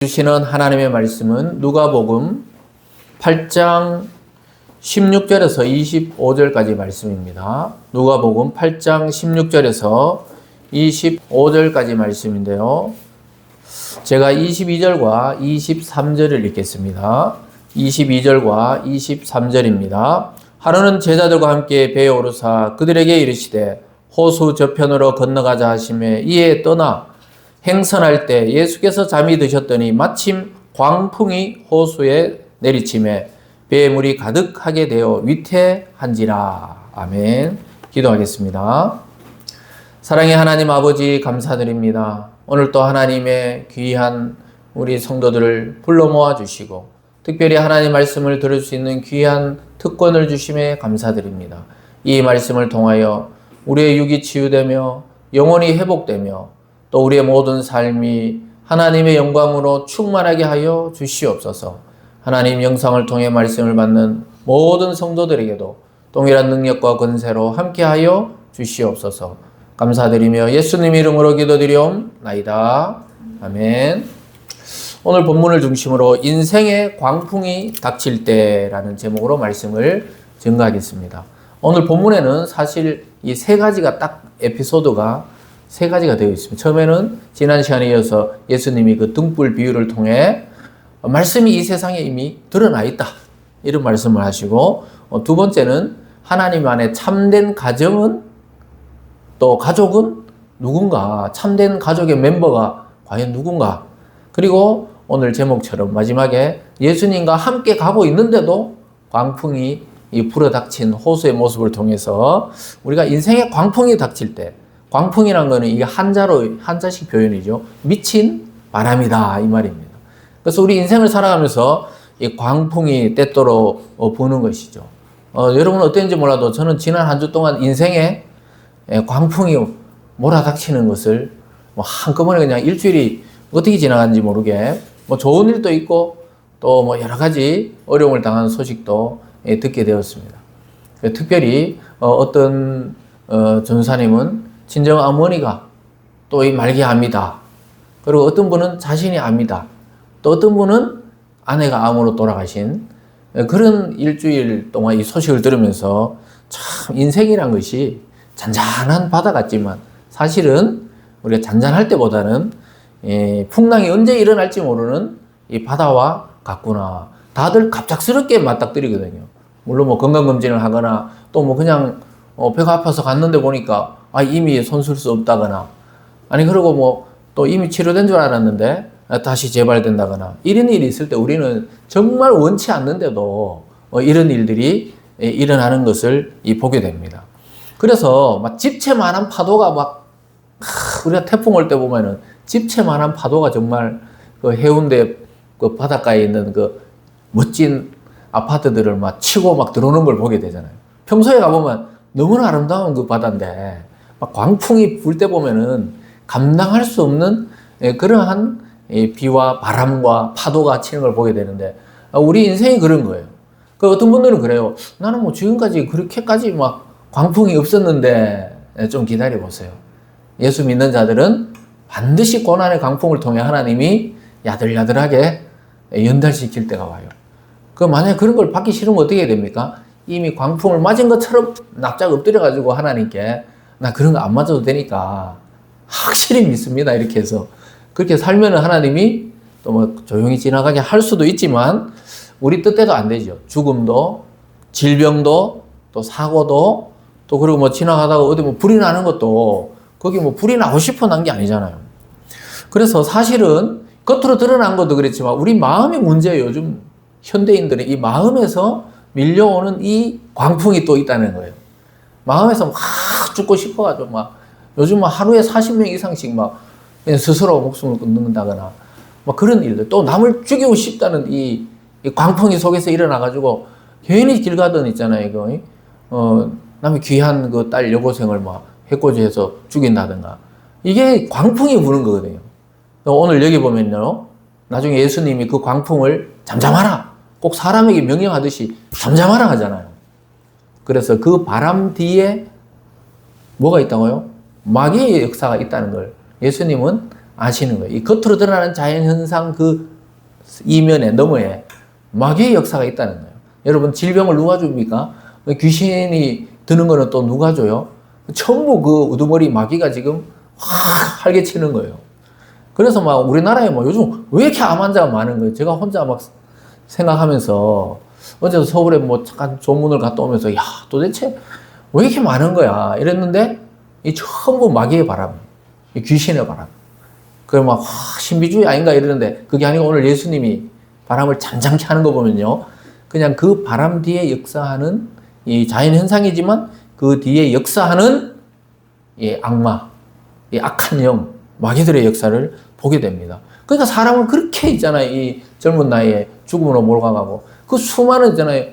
주시는 하나님의 말씀은 누가복음 8장 16절에서 25절까지 말씀입니다. 누가복음 8장 16절에서 25절까지 말씀인데요. 제가 22절과 23절을 읽겠습니다. 22절과 23절입니다. 하루는 제자들과 함께 배에 오르사 그들에게 이르시되 호수 저편으로 건너가자 하시매 이에 떠나 행선할 때 예수께서 잠이 드셨더니 마침 광풍이 호수에 내리치매 배에 물이 가득하게 되어 위태한지라. 아멘. 기도하겠습니다. 사랑의 하나님 아버지 감사드립니다. 오늘 또 하나님의 귀한 우리 성도들을 불러 모아 주시고 특별히 하나님 말씀을 들을 수 있는 귀한 특권을 주심에 감사드립니다. 이 말씀을 통하여 우리의 육이 치유되며 영혼이 회복되며 또 우리의 모든 삶이 하나님의 영광으로 충만하게 하여 주시옵소서. 하나님 영상을 통해 말씀을 받는 모든 성도들에게도 동일한 능력과 권세로 함께하여 주시옵소서. 감사드리며 예수님 이름으로 기도드리옵나이다. 아멘. 오늘 본문을 중심으로 인생의 광풍이 닥칠 때라는 제목으로 말씀을 증거하겠습니다. 오늘 본문에는 사실 이 세 가지가 딱 에피소드가 세 가지가 되어 있습니다. 처음에는 지난 시간에 이어서 예수님이 그 등불 비유를 통해 말씀이 이 세상에 이미 드러나 있다, 이런 말씀을 하시고, 두 번째는 하나님 안에 참된 가정은 또 가족은 누군가, 참된 가족의 멤버가 과연 누군가, 그리고 오늘 제목처럼 마지막에 예수님과 함께 가고 있는데도 광풍이 불어닥친 호수의 모습을 통해서 우리가 인생의 광풍이 닥칠 때, 광풍이란 거는 이게 한자식 표현이죠. 미친 바람이다, 이 말입니다. 그래서 우리 인생을 살아가면서 이 광풍이 때때로 부는 것이죠. 여러분은 어땠는지 몰라도 저는 지난 한 주 동안 인생에 광풍이 몰아닥치는 것을 한꺼번에 그냥 일주일이 어떻게 지나간지 모르게 좋은 일도 있고 또 여러 가지 어려움을 당하는 소식도 듣게 되었습니다. 특별히 어떤 전사님은 친정 어머니가 또 이 말기 암이다. 그리고 어떤 분은 자신이 암이다. 또 어떤 분은 아내가 암으로 돌아가신 그런 일주일 동안 이 소식을 들으면서 참 인생이란 것이 잔잔한 바다 같지만 사실은 우리가 잔잔할 때보다는 풍랑이 언제 일어날지 모르는 이 바다와 같구나. 다들 갑작스럽게 맞닥뜨리거든요. 물론 건강검진을 하거나 또 그냥 배가 아파서 갔는데 보니까 이미 손쓸 수 없다거나, 아니 그리고 또 이미 치료된 줄 알았는데 다시 재발된다거나, 이런 일이 있을 때 우리는 정말 원치 않는데도 이런 일들이 일어나는 것을 보게 됩니다. 그래서 집채만한 파도가 우리가 태풍 올 때 보면은 집채만한 파도가 정말 그 해운대 그 바닷가에 있는 그 멋진 아파트들을 치고 들어오는 걸 보게 되잖아요. 평소에 가보면 너무나 아름다운 그 바다인데 광풍이 불 때 보면은 감당할 수 없는 그러한 비와 바람과 파도가 치는 걸 보게 되는데, 우리 인생이 그런 거예요. 어떤 분들은 그래요. 나는 지금까지 그렇게까지 광풍이 없었는데 좀 기다려 보세요. 예수 믿는 자들은 반드시 고난의 광풍을 통해 하나님이 야들야들하게 연달시킬 때가 와요. 만약에 그런 걸 받기 싫으면 어떻게 해야 됩니까? 이미 광풍을 맞은 것처럼 납작 엎드려가지고 하나님께 나 그런 거 안 맞아도 되니까 확실히 믿습니다, 이렇게 해서 그렇게 살면 하나님이 또 조용히 지나가게 할 수도 있지만 우리 뜻대로 안 되죠. 죽음도 질병도 또 사고도 또 그리고 지나가다가 어디 불이 나는 것도 거기 불이 나고 싶어 난 게 아니잖아요. 그래서 사실은 겉으로 드러난 것도 그렇지만 우리 마음의 문제예요. 요즘 현대인들은 이 마음에서 밀려오는 이 광풍이 또 있다는 거예요. 마음에서 막 죽고 싶어가지고 요즘 하루에 40명 이상씩 그냥 스스로 목숨을 끊는다거나 그런 일들, 또 남을 죽이고 싶다는 이 광풍이 속에서 일어나가지고 괜히 길 가던 있잖아요. 이거 남의 귀한 그 딸 여고생을 해코지해서 죽인다든가, 이게 광풍이 부는 거거든요. 오늘 여기 보면요, 나중에 예수님이 그 광풍을 잠잠하라, 꼭 사람에게 명령하듯이 잠잠하라 하잖아요. 그래서 그 바람 뒤에 뭐가 있다고요? 마귀의 역사가 있다는 걸 예수님은 아시는 거예요. 이 겉으로 드러나는 자연현상 그 이면에, 너머에 마귀의 역사가 있다는 거예요. 여러분, 질병을 누가 줍니까? 귀신이 드는 거는 또 누가 줘요? 전부 그 우두머리 마귀가 지금 확 활개치는 거예요. 그래서 막 우리나라에 뭐 요즘 왜 이렇게 암 환자가 많은 거예요? 제가 혼자 막 생각하면서 어제 서울에 뭐 잠깐 조문을 갔다 오면서 야, 도대체 왜 이렇게 많은 거야? 이랬는데 이 전부 마귀의 바람, 이 귀신의 바람. 그래 막 신비주의 아닌가 이러는데 그게 아니고 오늘 예수님이 바람을 잠잠케 하는 거 보면요. 그냥 그 바람 뒤에 역사하는 이 자연 현상이지만 그 뒤에 역사하는 이 악마, 이 악한 영, 마귀들의 역사를 보게 됩니다. 그러니까 사람은 그렇게 있잖아요. 이 젊은 나이에 죽음으로 몰아가고 그 수많은 있잖아요.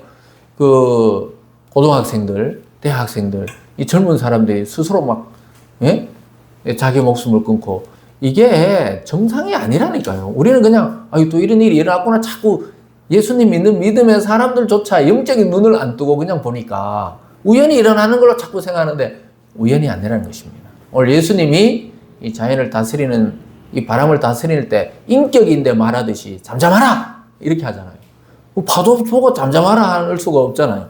그 고등학생들, 대학생들, 이 젊은 사람들이 스스로 막 예? 자기 목숨을 끊고 이게 정상이 아니라니까요. 우리는 그냥 또 이런 일이 일어났구나 자꾸 예수님 믿는 믿음의 사람들조차 영적인 눈을 안 뜨고 그냥 보니까 우연히 일어나는 걸로 자꾸 생각하는데 우연이 아니라는 것입니다. 오늘 예수님이 이 자연을 다스리는 이 바람을 다스릴 때 인격인데 말하듯이 잠잠하라 이렇게 하잖아요. 파도 보고 잠잠하라 할 수가 없잖아요.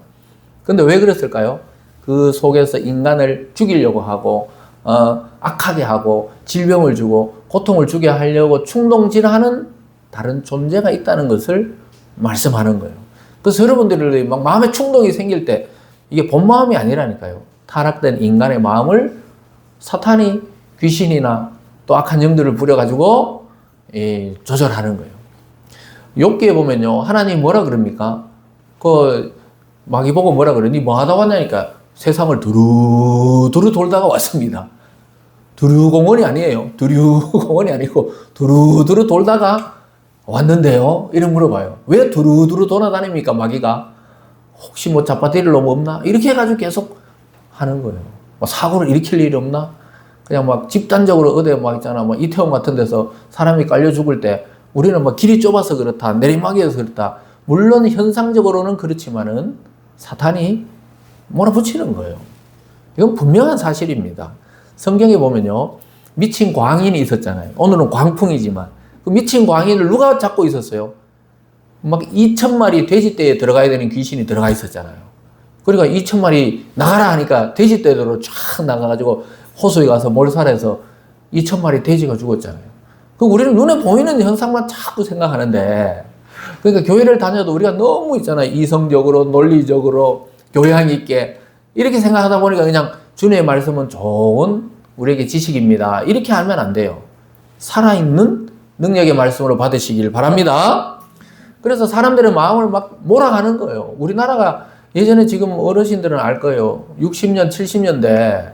근데 왜 그랬을까요? 그 속에서 인간을 죽이려고 하고 악하게 하고 질병을 주고 고통을 주게 하려고 충동질하는 다른 존재가 있다는 것을 말씀하는 거예요. 그래서 여러분들이 막 마음에 충동이 생길 때 이게 본 마음이 아니라니까요. 타락된 인간의 마음을 사탄이 귀신이나 또 악한 영들을 부려가지고 조절하는 거예요. 욥기에 보면요, 하나님 뭐라 그럽니까? 그 마귀 보고 뭐라 그래? 니 뭐 하다 왔냐니까 세상을 두루두루 돌다가 왔습니다. 두루공원이 아니에요. 두류공원이 아니고 두루두루 돌다가 왔는데요. 이런 물어봐요. 왜 두루두루 돌아다닙니까? 마귀가 혹시 뭐 잡아들일 놈 없나? 이렇게 해가지고 계속 하는 거예요. 뭐 사고를 일으킬 일이 없나? 그냥 막 집단적으로 어디 막 있잖아. 뭐 이태원 같은 데서 사람이 깔려 죽을 때 우리는 막 길이 좁아서 그렇다. 내리막이어서 그렇다. 물론 현상적으로는 그렇지만은 사탄이 몰아붙이는 거예요. 이건 분명한 사실입니다. 성경에 보면요. 미친 광인이 있었잖아요. 오늘은 광풍이지만 그 미친 광인을 누가 잡고 있었어요? 막 2,000마리 돼지떼에 들어가야 되는 귀신이 들어가 있었잖아요. 그러니까 2,000마리 나가라 하니까 돼지떼로 쫙 나가가지고 호수에 가서 몰살해서 2,000마리 돼지가 죽었잖아요. 그 우리는 눈에 보이는 현상만 자꾸 생각하는데 그러니까 교회를 다녀도 우리가 너무 있잖아요. 이성적으로 논리적으로 교양 있게 이렇게 생각하다 보니까 그냥 주님의 말씀은 좋은 우리에게 지식입니다. 이렇게 하면 안 돼요. 살아있는 능력의 말씀으로 받으시길 바랍니다. 그래서 사람들의 마음을 막 몰아가는 거예요. 우리나라가 예전에 지금 어르신들은 알 거예요. 60년, 70년대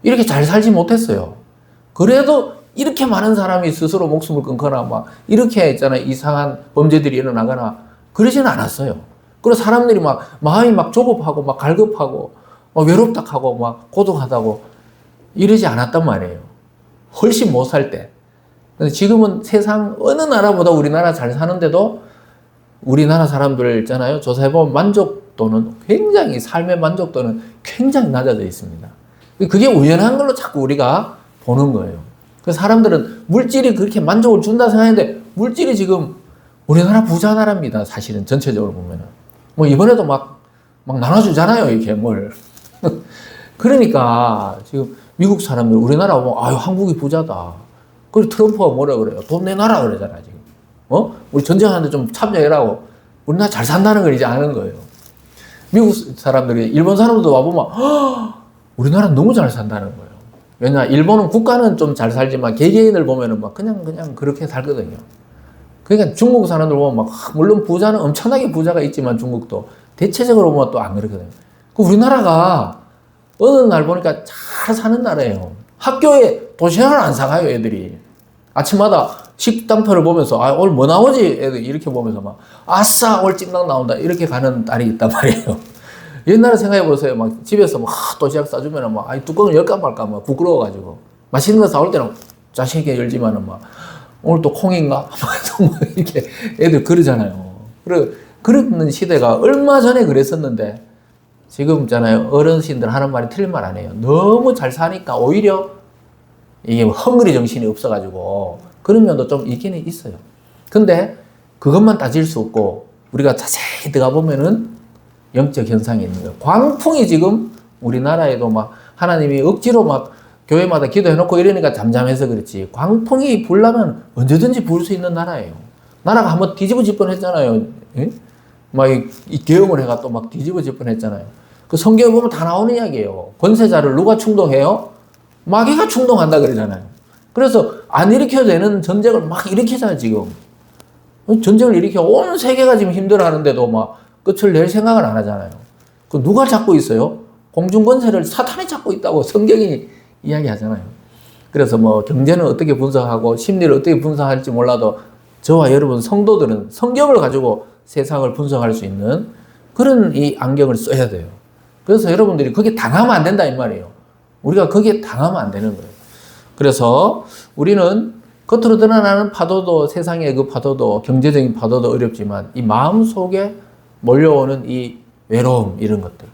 이렇게 잘 살지 못했어요. 그래도 이렇게 많은 사람이 스스로 목숨을 끊거나 막 이렇게 있잖아요. 이상한 범죄들이 일어나거나 그러지는 않았어요. 그래서 사람들이 막 마음이 막 조급하고 막 갈급하고 막 외롭다 하고 막 고독하다고 이러지 않았단 말이에요. 훨씬 못 살 때. 근데 지금은 세상 어느 나라보다 우리나라 잘 사는데도 우리나라 사람들 있잖아요. 조사해보면 만족도는 굉장히 삶의 만족도는 굉장히 낮아져 있습니다. 그게 우연한 걸로 자꾸 우리가 보는 거예요. 그래서 사람들은 물질이 그렇게 만족을 준다 생각하는데 물질이 지금 우리나라 부자 나라입니다. 사실은 전체적으로 보면은. 뭐 이번에도 막 나눠주잖아요. 이렇게 뭘. 그러니까 지금 미국 사람들 우리나라 보면 아유 한국이 부자다. 그리고 트럼프가 뭐라 그래요? 돈 내놔라 그러잖아 지금. 우리 전쟁하는데 좀 참여해라고. 우리나라 잘 산다는 걸 이제 아는 거예요. 미국 사람들이 일본 사람들도 와보면 우리나라 너무 잘 산다는 거예요. 왜냐 일본은 국가는 좀 잘 살지만 개개인을 보면은 막 그냥 그렇게 살거든요. 그러니까 중국 사람들 보면 막 물론 부자는 엄청나게 부자가 있지만 중국도 대체적으로 보면 또 안 그렇거든요. 그 우리나라가 어느 날 보니까 잘 사는 나라예요. 학교에 도시락을 안 사가요, 애들이. 아침마다 식당표를 보면서, 오늘 뭐 나오지? 애들 이렇게 보면서 막, 아싸, 오늘 찜닭 나온다. 이렇게 가는 딸이 있단 말이에요. 옛날에 생각해보세요. 막 집에서 막 도시락 싸주면은 막, 뚜껑을 열까 말까 막 부끄러워가지고. 맛있는 거 사올 때는 자신있게 열지만은 막, 오늘 또 콩인가? 막 이렇게 애들 그러잖아요. 그런 시대가 얼마 전에 그랬었는데, 지금 있잖아요. 어르신들 하는 말이 틀린 말 아니에요. 너무 잘 사니까 오히려 이게 헝그리 정신이 없어가지고 그런 면도 좀 있기는 있어요. 근데 그것만 따질 수 없고 우리가 자세히 들어가 보면은 영적 현상이 있는 거예요. 광풍이 지금 우리나라에도 막 하나님이 억지로 막 교회마다 기도해놓고 이러니까 잠잠해서 그렇지, 광풍이 불라면 언제든지 불 수 있는 나라예요. 나라가 한번 뒤집어질 뻔했잖아요. 예? 막 이 계엄을 해가 또 막 뒤집어질 뻔했잖아요. 그 성경에 보면 다 나오는 이야기예요. 권세자를 누가 충동해요? 마귀가 충동한다 그러잖아요. 그래서 안 일으켜도 되는 전쟁을 막 일으키잖아요, 지금. 전쟁을 일으켜 온 세계가 지금 힘들어하는데도 막 끝을 낼 생각을 안 하잖아요. 그 누가 잡고 있어요? 공중 권세를 사탄이 잡고 있다고 성경이 이야기하잖아요. 그래서 뭐 경제는 어떻게 분석하고 심리를 어떻게 분석할지 몰라도 저와 여러분 성도들은 성경을 가지고 세상을 분석할 수 있는 그런 이 안경을 써야 돼요. 그래서 여러분들이 거기에 당하면 안 된다 이 말이에요. 우리가 거기에 당하면 안 되는 거예요. 그래서 우리는 겉으로 드러나는 파도도, 세상의 그 파도도, 경제적인 파도도 어렵지만 이 마음 속에 몰려오는 이 외로움, 이런 것들.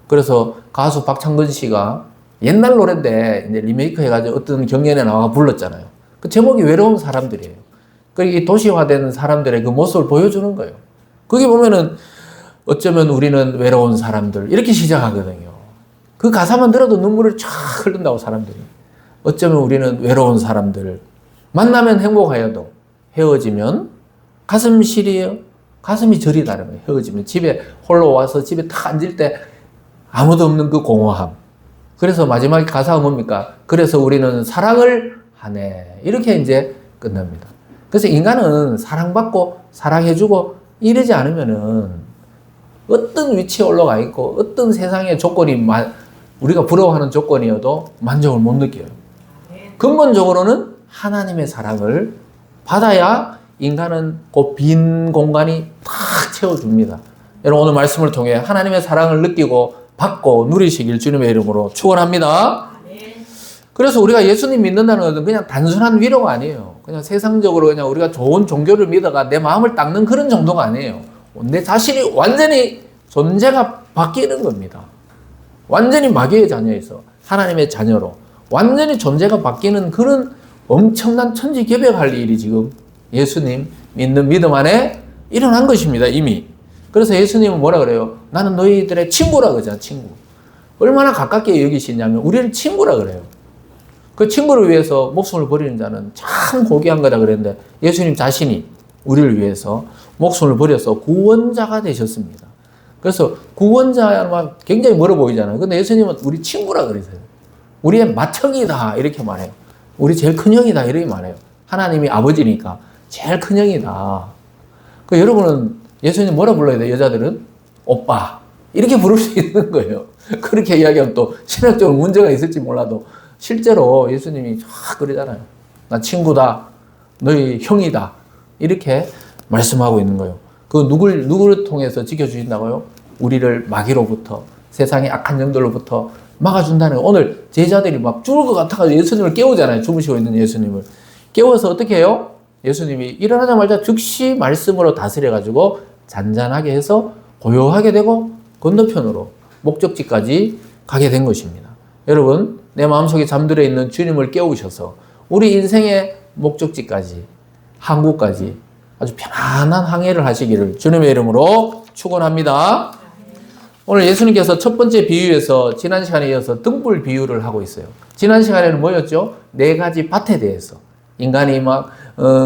그래서 가수 박창근 씨가 옛날 노래인데 이제 리메이크 해가지고 어떤 경연에 나와 불렀잖아요. 그 제목이 외로운 사람들이에요. 그 도시화된 사람들의 그 모습을 보여주는 거예요. 거기 보면은 어쩌면 우리는 외로운 사람들 이렇게 시작하거든요. 그 가사만 들어도 눈물을 쫙 흐른다고 사람들이. 어쩌면 우리는 외로운 사람들. 만나면 행복하여도 헤어지면 가슴 시리여 가슴이 저리다는 거예요. 헤어지면 집에 홀로 와서 집에 딱 앉을 때 아무도 없는 그 공허함. 그래서 마지막 가사가 뭡니까? 그래서 우리는 사랑을 하네. 이렇게 이제 끝납니다. 그래서 인간은 사랑받고 사랑해주고 이러지 않으면은 어떤 위치에 올라가 있고 어떤 세상의 조건이 우리가 부러워하는 조건이어도 만족을 못 느껴요. 근본적으로는 하나님의 사랑을 받아야 인간은 그 빈 공간이 탁 채워줍니다. 여러분 오늘 말씀을 통해 하나님의 사랑을 느끼고 받고 누리시길 주님의 이름으로 축원합니다. 그래서 우리가 예수님 믿는다는 것은 그냥 단순한 위로가 아니에요. 그냥 세상적으로 그냥 우리가 좋은 종교를 믿어가 내 마음을 닦는 그런 정도가 아니에요. 내 자신이 완전히 존재가 바뀌는 겁니다. 완전히 마귀의 자녀에서 하나님의 자녀로 완전히 존재가 바뀌는 그런 엄청난 천지개벽할 일이 지금 예수님 믿는 믿음 안에 일어난 것입니다. 이미. 그래서 예수님은 뭐라 그래요? 나는 너희들의 친구라 그러잖아. 친구. 얼마나 가깝게 여기시냐면 우리를 친구라 그래요. 그 친구를 위해서 목숨을 버리는 자는 참 고귀한 거다 그랬는데 예수님 자신이 우리를 위해서 목숨을 버려서 구원자가 되셨습니다. 그래서 구원자야만 굉장히 멀어 보이잖아요. 근데 예수님은 우리 친구라 그러세요. 우리의 맏형이다 이렇게 말해요. 우리 제일 큰 형이다 이렇게 말해요. 하나님이 아버지니까 제일 큰 형이다. 그 여러분은 예수님 뭐라 불러야 돼요? 여자들은 오빠 이렇게 부를 수 있는 거예요. 그렇게 이야기하면 또 신학적으로 문제가 있을지 몰라도 실제로 예수님이 그러잖아요. 나 친구다. 너희 형이다. 이렇게 말씀하고 있는 거예요. 그 누구를 통해서 지켜주신다고요? 우리를 마귀로부터 세상의 악한 영들로부터 막아준다는 거예요. 오늘 제자들이 막 죽을 것 같아가지고 예수님을 깨우잖아요. 주무시고 있는 예수님을. 깨워서 어떻게 해요? 예수님이 일어나자마자 즉시 말씀으로 다스려가지고 잔잔하게 해서 고요하게 되고 건너편으로 목적지까지 가게 된 것입니다. 여러분, 내 마음속에 잠들어 있는 주님을 깨우셔서 우리 인생의 목적지까지, 항구까지 아주 편안한 항해를 하시기를 주님의 이름으로 축원합니다. 오늘 예수님께서 첫 번째 비유에서 지난 시간에 이어서 등불 비유를 하고 있어요. 지난 시간에는 뭐였죠? 4가지 밭에 대해서. 인간이 막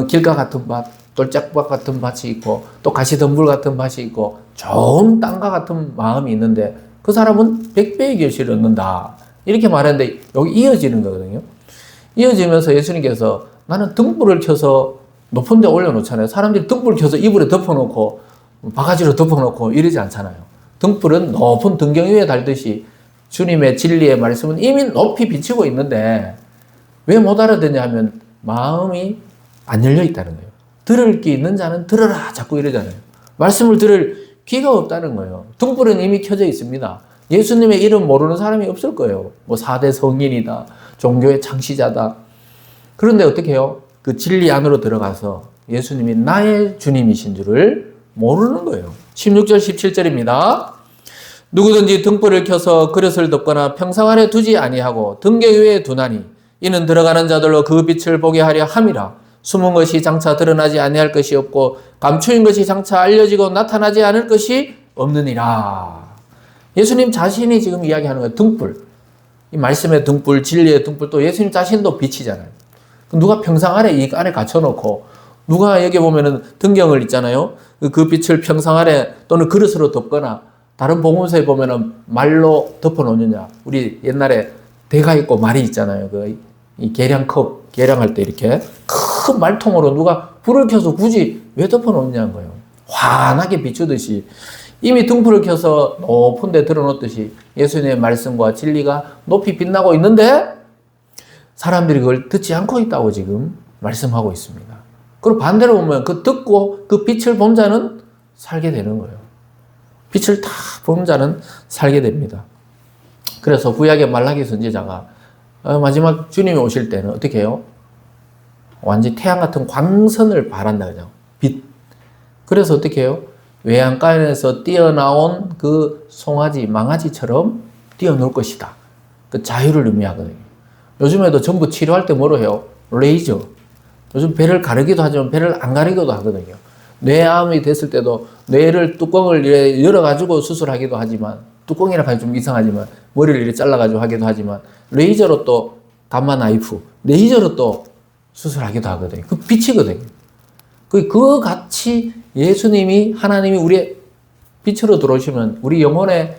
길가 같은 밭, 돌짝밭 같은 밭이 있고 또 가시덤불 같은 밭이 있고 좋은 땅과 같은 마음이 있는데 그 사람은 100배의 결실을 얻는다. 이렇게 말하는데 여기 이어지는 거거든요. 이어지면서 예수님께서 나는 등불을 켜서 높은 데 올려놓잖아요. 사람들이 등불 켜서 이불에 덮어놓고 바가지로 덮어놓고 이러지 않잖아요. 등불은 높은 등경 위에 달듯이 주님의 진리의 말씀은 이미 높이 비치고 있는데 왜 못 알아듣냐 하면 마음이 안 열려 있다는 거예요. 들을 귀 있는 자는 들으라 자꾸 이러잖아요. 말씀을 들을 귀가 없다는 거예요. 등불은 이미 켜져 있습니다. 예수님의 이름 모르는 사람이 없을 거예요. 뭐 4대 성인이다. 종교의 창시자다. 그런데 어떻게 해요? 그 진리 안으로 들어가서 예수님이 나의 주님이신 줄을 모르는 거예요. 16절 17절입니다. 누구든지 등불을 켜서 그릇을 덮거나 평상 아래 두지 아니하고 등경 위에 두나니 이는 들어가는 자들로 그 빛을 보게 하려 함이라. 숨은 것이 장차 드러나지 아니할 것이 없고 감추인 것이 장차 알려지고 나타나지 않을 것이 없느니라. 예수님 자신이 지금 이야기하는 거예요. 등불. 이 말씀의 등불, 진리의 등불, 또 예수님 자신도 빛이잖아요. 누가 평상 아래 이 안에 갇혀놓고, 누가 여기 보면은 등경을 있잖아요. 그 빛을 평상 아래 또는 그릇으로 덮거나, 다른 복음서에 보면은 말로 덮어놓느냐. 우리 옛날에 대가 있고 말이 있잖아요. 이 계량컵, 계량할 때 이렇게 큰 말통으로 누가 불을 켜서 굳이 왜 덮어놓느냐는 거예요. 환하게 비추듯이 이미 등불을 켜서 높은 데 들어놓듯이 예수님의 말씀과 진리가 높이 빛나고 있는데 사람들이 그걸 듣지 않고 있다고 지금 말씀하고 있습니다. 그리고 반대로 보면 그 듣고 그 빛을 본 자는 살게 되는 거예요. 빛을 다 본 자는 살게 됩니다. 그래서 구약의 말라기 선지자가 마지막 주님이 오실 때는 어떻게 해요? 완전히 태양 같은 광선을 발한다 그냥 빛. 그래서 어떻게 해요? 외양간에서 뛰어나온 그 송아지, 망아지처럼 뛰어놀 것이다. 그 자유를 의미하거든요. 요즘에도 전부 치료할 때 뭐로 해요? 레이저. 요즘 배를 가르기도 하지만 배를 안 가르기도 하거든요. 뇌암이 됐을 때도 뇌를 뚜껑을 열어가지고 수술하기도 하지만, 뚜껑이라 하기 좀 이상하지만, 머리를 이렇게 잘라가지고 하기도 하지만, 레이저로 또 감마 나이프, 레이저로 또 수술하기도 하거든요. 그 빛이거든요. 그 같이 예수님이, 하나님이 우리의 빛으로 들어오시면 우리 영혼의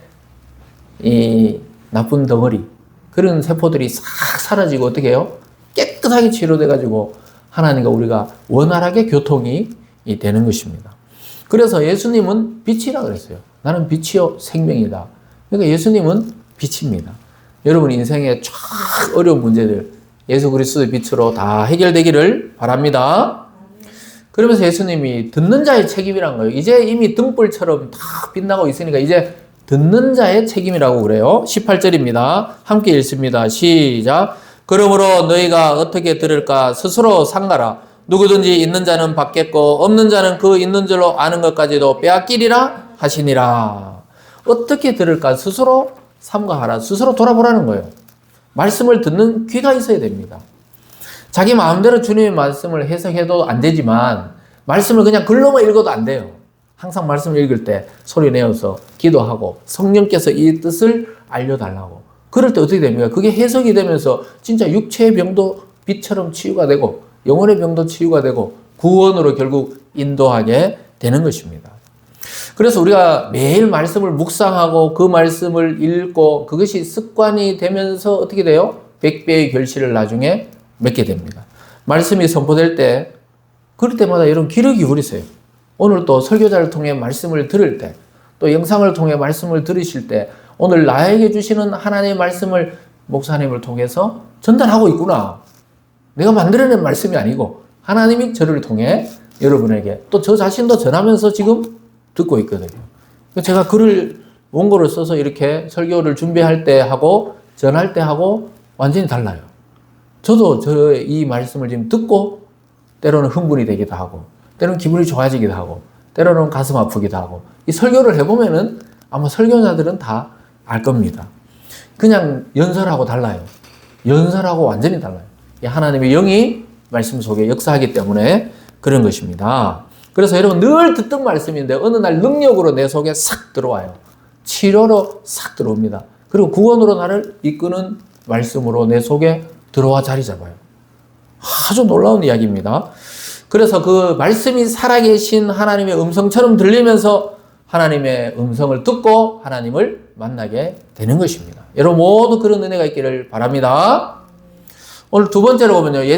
이 나쁜 덩어리, 그런 세포들이 싹 사라지고 어떻게 해요? 깨끗하게 치료돼가지고 하나님과 우리가 원활하게 교통이 되는 것입니다. 그래서 예수님은 빛이라 그랬어요. 나는 빛이요 생명이다. 그러니까 예수님은 빛입니다. 여러분 인생의 쫙 어려운 문제들 예수 그리스도의 빛으로 다 해결되기를 바랍니다. 그러면서 예수님이 듣는 자의 책임이란 거예요. 이제 이미 등불처럼 다 빛나고 있으니까 이제 듣는 자의 책임이라고 그래요. 18절입니다. 함께 읽습니다. 시작. 그러므로 너희가 어떻게 들을까 스스로 삼가라. 누구든지 있는 자는 받겠고 없는 자는 그 있는 줄로 아는 것까지도 빼앗기리라 하시니라. 어떻게 들을까 스스로 삼가하라. 스스로 돌아보라는 거예요. 말씀을 듣는 귀가 있어야 됩니다. 자기 마음대로 주님의 말씀을 해석해도 안 되지만 말씀을 그냥 글로만 읽어도 안 돼요. 항상 말씀을 읽을 때 소리 내어서 기도하고 성령께서 이 뜻을 알려달라고. 그럴 때 어떻게 됩니까? 그게 해석이 되면서 진짜 육체의 병도 빛처럼 치유가 되고 영혼의 병도 치유가 되고 구원으로 결국 인도하게 되는 것입니다. 그래서 우리가 매일 말씀을 묵상하고 그 말씀을 읽고 그것이 습관이 되면서 어떻게 돼요? 100배의 결실을 나중에 맺게 됩니다. 말씀이 선포될 때 그럴 때마다 여러분 귀를 기울이세요. 오늘 또 설교자를 통해 말씀을 들을 때 또 영상을 통해 말씀을 들으실 때 오늘 나에게 주시는 하나님의 말씀을 목사님을 통해서 전달하고 있구나. 내가 만들어낸 말씀이 아니고 하나님이 저를 통해 여러분에게 또 저 자신도 전하면서 지금 듣고 있거든요. 제가 글을 원고를 써서 이렇게 설교를 준비할 때 하고 전할 때 하고 완전히 달라요. 저도 저의 이 말씀을 지금 듣고 때로는 흥분이 되기도 하고 때로는 기분이 좋아지기도 하고 때로는 가슴 아프기도 하고 이 설교를 해보면은 아마 설교자들은 다 알 겁니다. 그냥 연설하고 달라요. 연설하고 완전히 달라요. 하나님의 영이 말씀 속에 역사하기 때문에 그런 것입니다. 그래서 여러분 늘 듣던 말씀인데 어느 날 능력으로 내 속에 싹 들어와요. 치료로 싹 들어옵니다. 그리고 구원으로 나를 이끄는 말씀으로 내 속에 들어와 자리 잡아요. 아주 놀라운 이야기입니다. 그래서 그 말씀이 살아계신 하나님의 음성처럼 들리면서 하나님의 음성을 듣고 하나님을 만나게 되는 것입니다. 여러분 모두 그런 은혜가 있기를 바랍니다. 오늘 두 번째로 보면요.